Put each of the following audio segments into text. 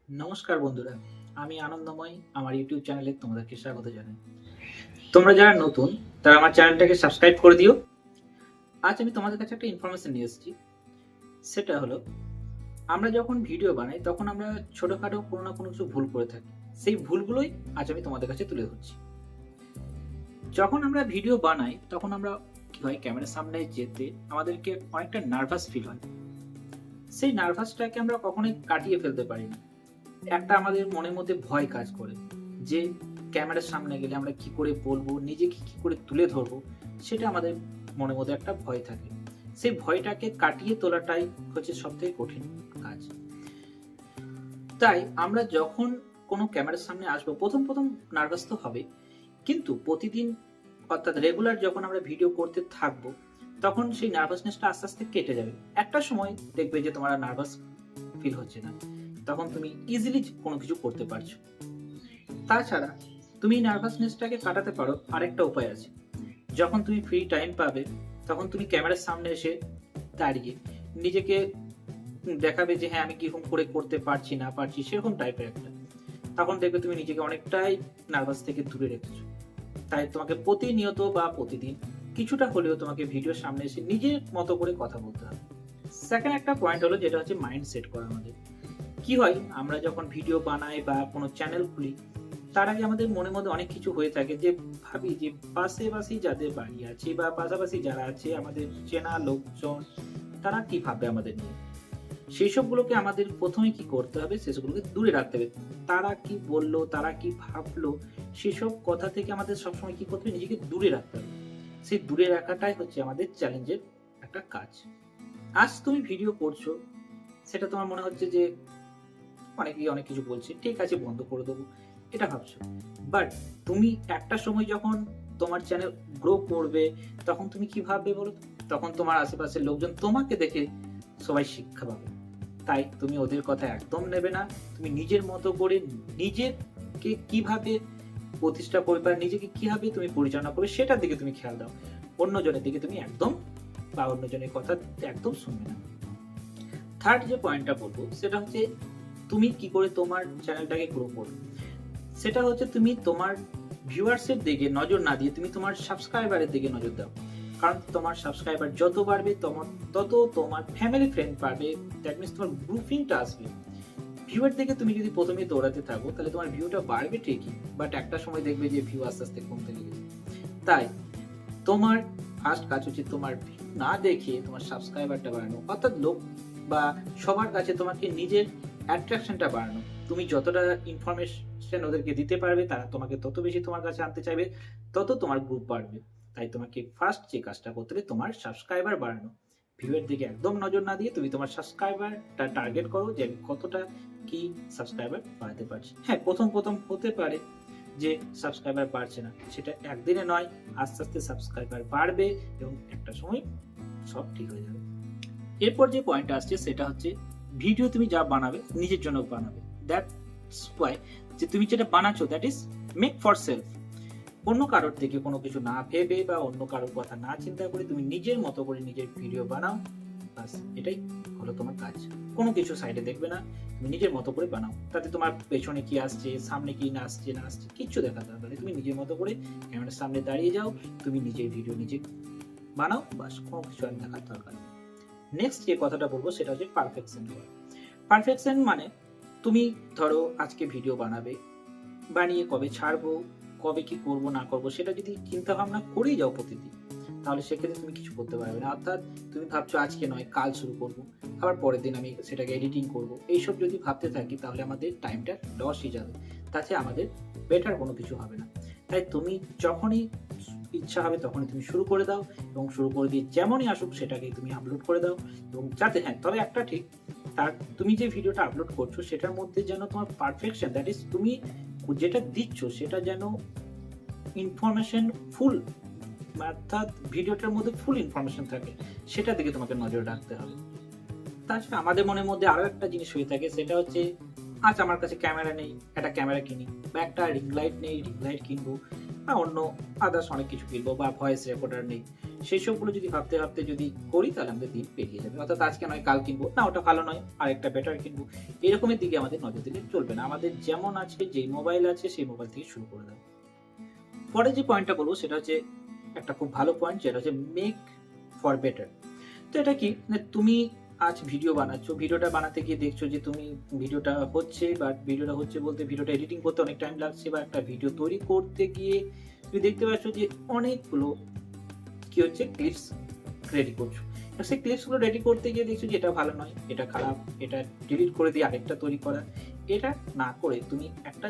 নমস্কার বন্ধুরা, আমি আনন্দময় আমার ইউটিউব চ্যানেলে তোমাদেরকে স্বাগত জানাই। তোমরা যারা নতুন তারা আমার চ্যানেলটাকে সাবস্ক্রাইব করে দিও। আজ আমি তোমাদের কাছে একটা ইনফরমেশন নিয়ে এসেছি। সেটা হলো আমরা যখন ভিডিও বানাই তখন আমরা ছোটখাটো কোনো না কোনো কিছু ভুল করে থাকি। সেই ভুলগুলোই আজ আমি তোমাদের কাছে তুলে ধরছি। যখন আমরা ভিডিও বানাই তখন আমরা কি হয়, ক্যামেরার সামনে যেতে আমাদেরকে অনেকটা নার্ভাস ফিল হয়। সেই নার্ভাসটাকে আমরা কখনোই কাটিয়ে ফেলতে পারি না। একটা আমাদের মনের মধ্যে ভয় কাজ করে যে ক্যামেরার সামনে গেলে আমরা কি করে বলবো, নিজেকে কি করে তুলে ধরবো, সেটা আমাদের মনের মধ্যে একটা ভয় থাকে। সেই ভয়টাকে কাটিয়ে তোলাটাই হচ্ছে সবথেকে কঠিন কাজ। তাই আমরা যখন কোনো ক্যামেরার সামনে আসবো প্রথম প্রথম নার্ভাস তো হবে, কিন্তু প্রতিদিন অর্থাৎ রেগুলার যখন আমরা ভিডিও করতে থাকবো তখন সেই নার্ভাসনেসটা আস্তে আস্তে কেটে যাবে। একটা সময় দেখবে যে তোমার নার্ভাস ফিল হচ্ছে না, তখন তুমি ইজিলি কোনো কিছু করতে পারছো। তাছাড়া তুমি নার্ভাসনেসটাকে কাটাতে পারো, আরেকটা উপায় আছে। যখন তুমি ফ্রি টাইম পাবে তখন তুমি ক্যামেরার সামনে এসে দাঁড়িয়ে নিজেকে দেখাবে যে হ্যাঁ আমি কিরকম করে করতে পারছি না পারছি, সেরকম টাইপের একটা। তখন দেখবে তুমি নিজেকে অনেকটাই নার্ভাস থেকে দূরে রেখেছো। তাই তোমাকে প্রতিনিয়ত বা প্রতিদিন কিছুটা হলেও তোমাকে ভিডিওর সামনে এসে নিজের মতো করে কথা বলতে হবে। সেকেন্ড একটা পয়েন্ট হলো যেটা হচ্ছে মাইন্ড সেট করা। আমাদের কি হয়, আমরা যখন ভিডিও বানাই বা কোনো চ্যানেল খুলি তার আগে আমাদের মনের মধ্যে অনেক কিছু হয়ে থাকে, যে ভাবি যে পাশাপাশি যাদের বাড়ি আছে বা পাশাপাশি যারা আছে আমাদের চেনা লোকজন, তারা কি ভাববে আমাদের নিয়ে। সেই সবগুলোকে আমাদের প্রথমে কি করতে হবে, সেসবগুলোকে দূরে রাখতে হবে। তারা কি বললো, তারা কি ভাবলো, সেসব কথা থেকে আমাদের সবসময় কি করতে হবে, নিজেকে দূরে রাখতে হবে। সেই দূরে রাখাটাই হচ্ছে আমাদের চ্যালেঞ্জের একটা কাজ। আজ তুমি ভিডিও করছো, সেটা তোমার মনে হচ্ছে যে অনেকেই অনেক কিছু বলছে, ঠিক আছে বন্ধ করে দেবো, এটা ভাবছো। বাট তুমি একটা সময় যখন তোমার চ্যানেল গ্রো করবে তখন তুমি কি ভাববে বলো? তখন তোমার আশেপাশের লোকজন তোমাকে দেখে সবাই শিক্ষা পাবে। তাই তুমি ওদের কথা একদম নেবে না। তুমি নিজের মতো করে নিজেকে কিভাবে প্রতিষ্ঠা করবে, নিজেকে কিভাবে তুমি পরিচালনা করবে সেটার দিকে তুমি খেয়াল দাও। অন্যজনের দিকে তুমি একদম বা অন্যজনের কথা একদম শুনবে না। থার্ড যে পয়েন্টটা বলবো সেটা হচ্ছে তুমি কি করে তোমার চ্যানেলটাকে গ্রো করবে। সেটা হচ্ছে তুমি তোমার ভিউয়ার্সের দিকে নজর না দিয়ে তুমি তোমার সাবস্ক্রাইবারের দিকে নজর দাও। কারণ তোমার সাবস্ক্রাইবার যত বাড়বে তত তোমার ফ্যামিলি ফ্রেন্ড বাড়বে, দ্যাট মিনস তোমার গ্রুপিংটা আসবে। ভিউয়ার দিকে তুমি যদি প্রথমে দৌড়াতে থাকো তাহলে তোমার ভিউটা বাড়বে ঠিকই, বাট একটা সময় দেখবে যে ভিউ আস্তে আস্তে কমতে লেগেছে। তাই তোমার ফার্স্ট কাজ হচ্ছে তোমার ভিউ না দেখে তোমার সাবস্ক্রাইবারটা বাড়ানো, অর্থাৎ লোক বা সবার কাছে তোমাকে নিজের অ্যাট্রাকশনটা বাড়ানো। তুমি যতটা ইনফরমেশন ওদেরকে দিতে পারবে তারা তোমাকে তত বেশি তোমার কাছে আনতে চাইবে, তত তোমার গ্রুপ বাড়বে। তাই তোমাকে ফার্স্ট যে কাজটা করতে হবে তোমার সাবস্ক্রাইবার বাড়ানো। ভিউয়ের দিকে একদম নজর না দিয়ে তুমি তোমার সাবস্ক্রাইবারটা টার্গেট করো যে আমি কতটা কি সাবস্ক্রাইবার বাড়াতে পারছি। হ্যাঁ, প্রথম প্রথম হতে পারে যে সাবস্ক্রাইবার বাড়ছে না, সেটা একদিনে নয়, আস্তে আস্তে সাবস্ক্রাইবার বাড়বে এবং একটা সময় সব ঠিক হয়ে যাবে। এরপর যে পয়েন্ট আসছে সেটা হচ্ছে ভিডিও তুমি যা বানাবে নিজের জন্য বানাবে। দ্যাটস ওয়াই যে তুমি যেটা বানাচ্ছো that is make for self. অন্য কারোর থেকে কোনো কিছু না ভেবে বা অন্য কারোর কথা না চিন্তা করে তুমি নিজের মতো করে নিজের ভিডিও বানাও, বাস এটাই হলো তোমার কাজ। কোনো কিছু সাইডে দেখবে না, তুমি নিজের মতো করে বানাও। তাতে তোমার পেছনে কি আসছে, সামনে কি না আসছে কিচ্ছু দেখা দরকার নেই। তুমি নিজের মতো করে ক্যামেরার সামনে দাঁড়িয়ে যাও, তুমি নিজের ভিডিও নিজে বানাও, বাস কোনো কিছু আর দেখার দরকার নেই। নেক্সট যে কথাটা বলবো সেটা হচ্ছে পারফেকশন করা। পারফেকশন মানে তুমি ধরো আজকে ভিডিও বানাবে, বানিয়ে কবে ছাড়বো, কবে কি করব না করব সেটা যদি চিন্তা ভাবনা করেই যাও প্রতিদিন, তাহলে সেক্ষেত্রে তুমি কিছু করতে পারবে না। অর্থাৎ তুমি ভাবছো আজকে নয় কাল শুরু করব, আবার পরের দিন আমি সেটাকে এডিটিং করব, এইসব যদি ভাবতে থাকি তাহলে আমাদের টাইমটা লসই যাবে, তাতে আমাদের বেটার কোনো কিছু হবে না। তাই তুমি যখনই ইচ্ছা হবে তখনই তুমি শুরু করে দাও, এবং শুরু করে দিয়ে যেমনই আসুক সেটাকে তুমি আপলোড করে দাও। এবং যাতে হ্যাঁ, তবে একটা ঠিক, তার তুমি যে ভিডিওটা আপলোড করছো সেটার মধ্যে যেন তোমার পারফেকশন, দ্যাট ইজ তুমি যেটা দিচ্ছ সেটা যেন ইনফরমেশন ফুল, অর্থাৎ ভিডিওটার মধ্যে ফুল ইনফরমেশন থাকে, সেটার দিকে তোমাকে নজর রাখতে হবে। তাছাড়া আমাদের মনের মধ্যে আরো একটা জিনিস হয়ে থাকে, সেটা হচ্ছে আজ আমার কাছে ক্যামেরা নেই, একটা ক্যামেরা কিনি, বা একটা রিং লাইট নেই, রিং লাইট কিনবো, বা অন্য আদার্স অনেক কিছু কিনবো, বা ভয়েস রেকর্ডার নেই, সেই সবগুলো যদি ভাবতে ভাবতে যদি করি তাহলে আমাদের দিন পেরিয়ে যাবে। অর্থাৎ আজকে নয় কাল কিনবো, না ওটা ভালো নয় আরেকটা বেটার কিনবো, এরকমের দিকে আমাদের নজর দিলে চলবে না। আমাদের যেমন আছে, যেই মোবাইল আছে সেই মোবাইল থেকে শুরু করে দাও। পরে যে পয়েন্টটা বলবো সেটা হচ্ছে একটা খুব ভালো পয়েন্ট, যেটা হচ্ছে মেক ফর বেটার। তো এটা কি, তুমি আজ ভিডিও বানাচ্ছ, ভিডিওটা বানাতে গিয়ে দেখছো যে তুমি ভিডিওটা হচ্ছে বলতে ভিডিওটা এডিটিং করতে অনেক টাইম লাগছে, বা একটা ভিডিও তৈরি করতে গিয়ে তুমি দেখতে পাচ্ছ যে অনেকগুলো কি হচ্ছে ক্লিপস রেডি করছো। সেই ক্লিপসগুলো রেডি করতে গিয়ে দেখছো যে এটা ভালো নয়, এটা খারাপ, এটা ডিলিট করে দিয়ে আরেকটা তৈরি করা। এটা না করে তুমি একটা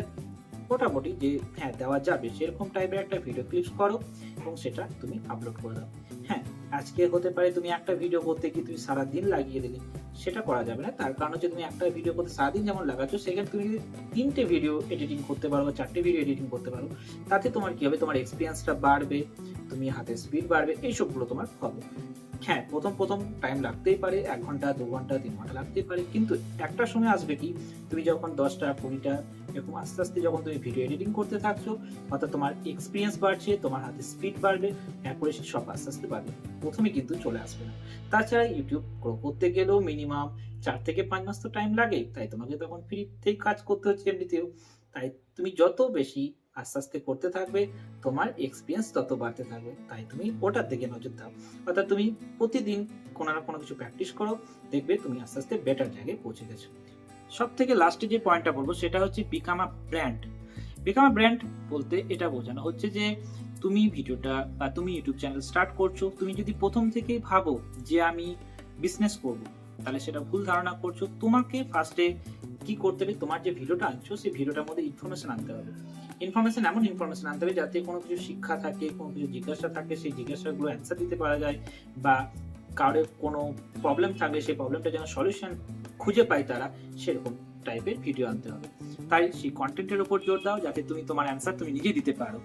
মোটামুটি যে হ্যাঁ দেওয়া যাবে সেরকম টাইপের একটা ভিডিও ক্লিপস করো এবং সেটা তুমি আপলোড করে দাও। হ্যাঁ, আজকে হতে পারে তুমি একটা ভিডিও করতে গিয়ে তুমি সারাদিন লাগিয়ে দিলে, সেটা করা যাবে না। তার কারণ হচ্ছে তুমি একটা ভিডিও করতে সারাদিন যেমন লাগাচ্ছ, সেখানে তুমি যদি 3টে ভিডিও এডিটিং করতে পারো বা 4টে ভিডিও এডিটিং করতে পারো, তাতে তোমার কি হবে, তোমার এক্সপিরিয়েন্সটা বাড়বে, তুমি হাতের স্পিড বাড়বে, এইসবগুলো তোমার হবে। হ্যাঁ, প্রথম টাইম লাগতেই পারে, 1 ঘন্টা 2 ঘন্টা 3 ঘন্টা লাগতেই পারে, কিন্তু একটা সময় আসবে কি তুমি যখন 10টা 20টা এরকম আস্তে আস্তে যখন তুমি ভিডিও এডিটিং করতে থাকছো, অর্থাৎ তোমার এক্সপিরিয়েন্স বাড়ছে, তোমার হাতে স্পিড বাড়বে, অ্যাকুরেসি সব আস্তে আস্তে বাড়বে, প্রথমে কিন্তু চলে আসবে না। তাছাড়া ইউটিউব গ্রো করতে গেলেও মিনিমাম 4 থেকে 5 মাস তো টাইম লাগে, তাই তোমাকে তখন ফ্রিতেই কাজ করতে হচ্ছে এমনিতেও। তাই তুমি যত বেশি আস্তে আস্তে করতে থাকবে, তোমার এক্সপিরিয়েন্স তত বাড়তে থাকবে, তাই তুমি ওটার দিকে নজর দাও। অর্থাৎ তুমি প্রতিদিন কোনো না কোনো কিছু প্র্যাকটিস করো, দেখবে তুমি আস্তে আস্তে বেটার জায়গায় পৌঁছে গেছো। সব থেকে লাস্টে যে পয়েন্টটা বলবো সেটা হচ্ছে become a brand. Become a brand বলতে এটা বোঝানো হচ্ছে যে তুমি ভিডিওটা বা তুমি ইউটিউব চ্যানেল স্টার্ট করছো, তুমি যদি প্রথম থেকেই ভাবো যে আমি বিজনেস করব, তাহলে সেটা ভুল ধারণা করছো। তোমাকে ফার্স্টে কি করতে হবে, তোমার যে ভিডিওটা আনছো সেই ভিডিওটার মধ্যে ইনফরমেশন আনতে হবে। এমন ইনফরমেশন আনতে হবে যাতে কোনো কিছু শিক্ষা থাকে, কোনো কিছু জিজ্ঞাসা থাকে, সেই জিজ্ঞাসাগুলো অ্যান্সার দিতে পারা যায়, বা কারোর কোনো প্রবলেম থাকলে সেই প্রবলেমটা যেন সলিউশন খুঁজে পায় তারা, সেরকম টাইপের ভিডিও আনতে হবে। তাই সেই কন্টেন্টের উপর জোর দাও যাতে তুমি তোমার অ্যান্সার তুমি নিজে দিতে পারো।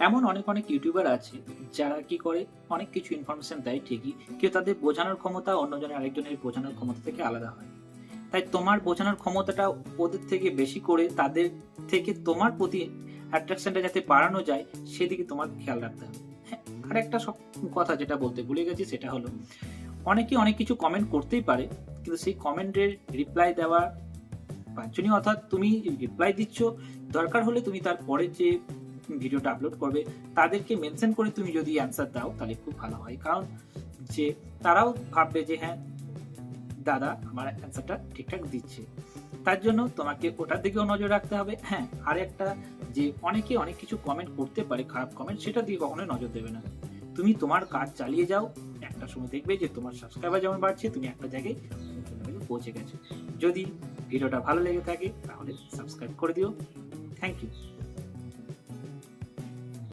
এমন অনেক ইউটিউবার আছে যারা কি করে, অনেক কিছু ইনফরমেশন দেয় ঠিকই, কিন্তু তাদের বোঝানোর ক্ষমতা অন্যজনের আরেকজনের বোঝানোর ক্ষমতা থেকে আলাদা হয়। তাই তোমার বোঝানোর ক্ষমতাটা ওদের থেকে বেশি করে তাদের থেকে তোমার প্রতি অ্যাট্রাকশনটা যাতে বাড়ানো যায় সেদিকে তোমার খেয়াল রাখতে হবে। হ্যাঁ, আর একটা কথা যেটা বলতে ভুলে গেছি সেটা হলো, অনেকে অনেক কিছু কমেন্ট করতেই পারে, কিন্তু সেই কমেন্টের রিপ্লাই দেওয়া বাঞ্ছনীয়। অর্থাৎ তুমি রিপ্লাই দিচ্ছ, দরকার হলে তুমি তারপরে যে ভিডিওটা আপলোড করবে তাদেরকে মেনশন করে তুমি যদি অ্যান্সার দাও তাহলে খুব ভালো হয়, কারণ যে তারাও ভাববে যে হ্যাঁ দাদা আমার অ্যান্সারটা ঠিকঠাক দিচ্ছে। তার জন্য তোমাকে ওটার দিকেও নজর রাখতে হবে। হ্যাঁ, আর একটা যে অনেকে অনেক কিছু কমেন্ট করতে পারে, খারাপ কমেন্ট, সেটা দিয়ে কখনোই নজর দেবে না। তুমি তোমার কাজ চালিয়ে যাও, একটা সময় দেখবে যে তোমার সাবস্ক্রাইবার যেমন বাড়ছে, তুমি একটা জায়গায় পৌঁছে গেছো। যদি ভিডিওটা ভালো লেগে থাকে তাহলে সাবস্ক্রাইব করে দিও। Thank you.